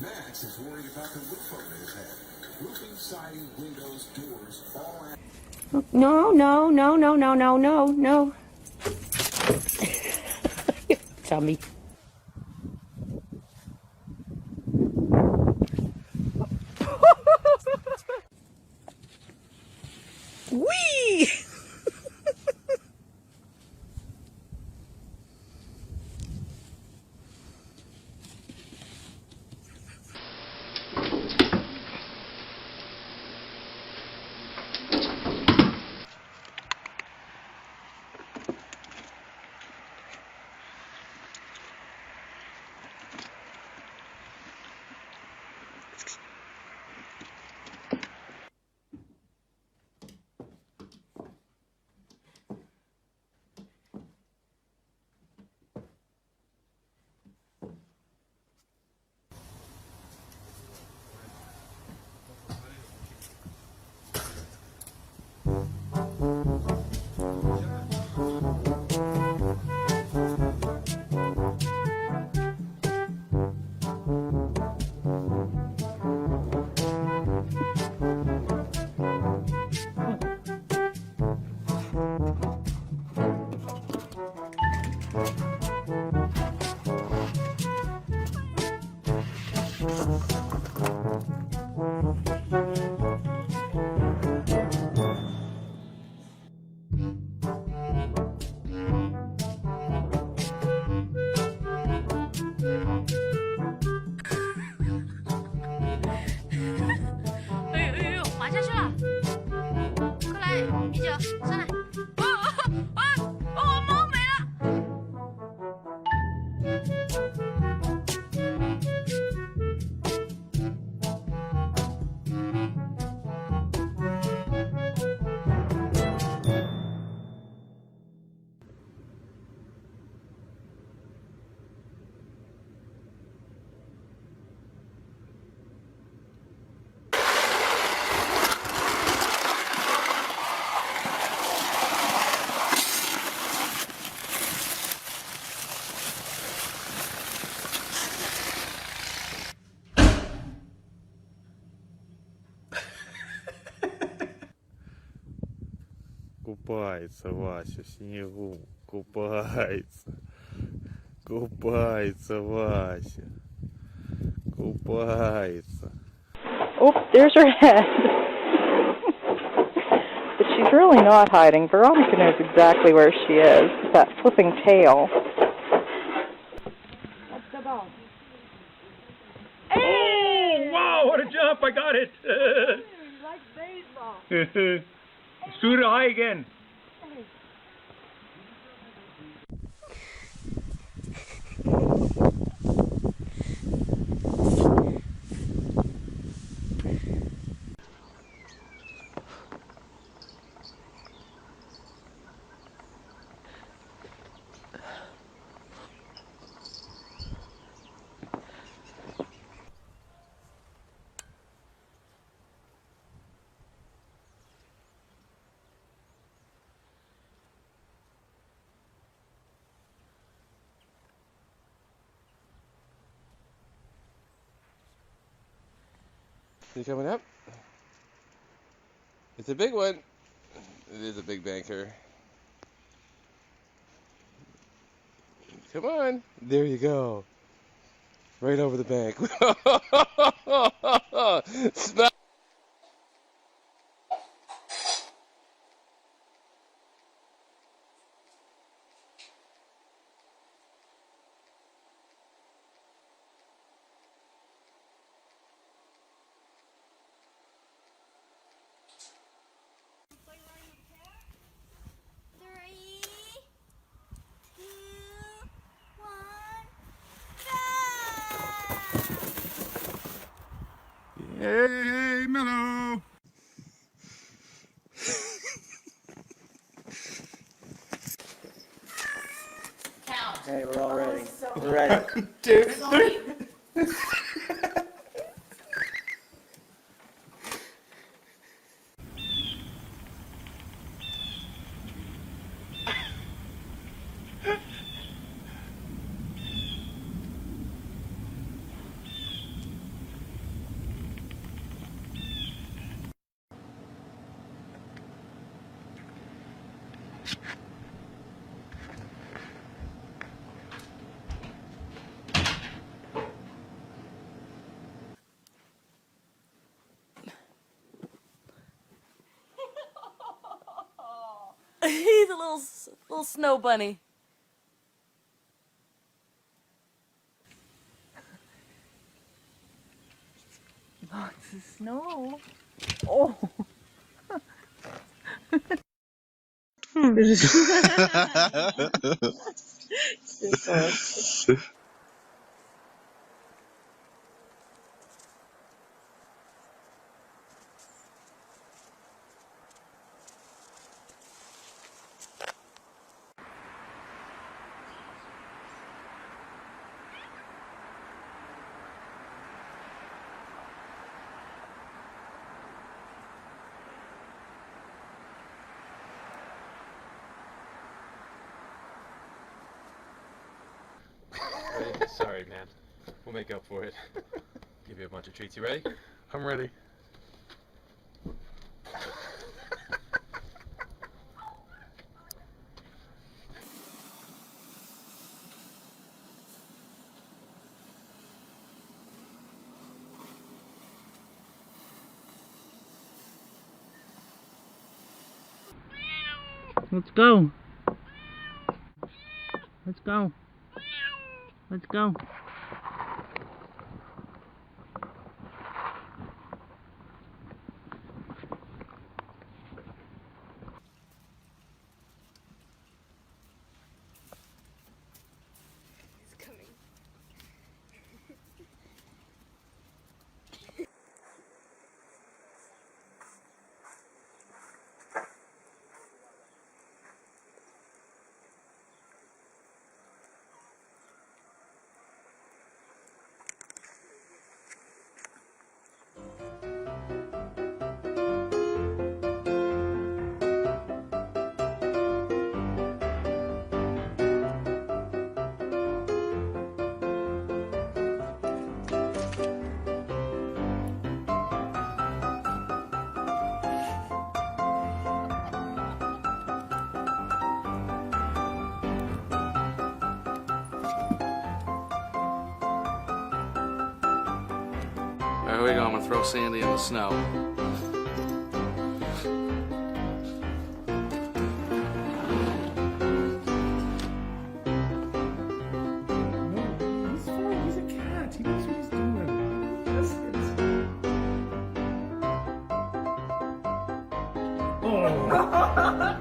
Max is worried about the roof over his head. Roofing, siding, windows, doors, all at... No, no, no, no, no, no, no, no. Dummy. Whee! Купается Вася в снегу, купается, купается Вася, купается. Oh, there's her head. But she's really not hiding. Veronica knows exactly where she is. That flipping tail. Oh, wow, what a jump. I got it. You like baseball. Shoot it high again. You coming up? It's a big one. It is a big banker. Come on. There you go. Right over the bank. Smack. Hey, Mellow! Okay, we're all ready. We're ready. 1, 2, 3. He's a little snow bunny. Lots of snow. Oh. Sorry, man. We'll make up for it. Give you a bunch of treats. You ready? I'm ready. Let's go. Let's go. Let's go. Here we go, I'm gonna throw Sandy in the snow. He's fine. He's a cat. He knows what he's doing. That's it. Oh.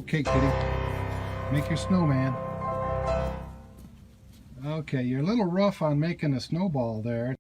Okay, kitty. Make your snowman. Okay, you're a little rough on making a snowball there.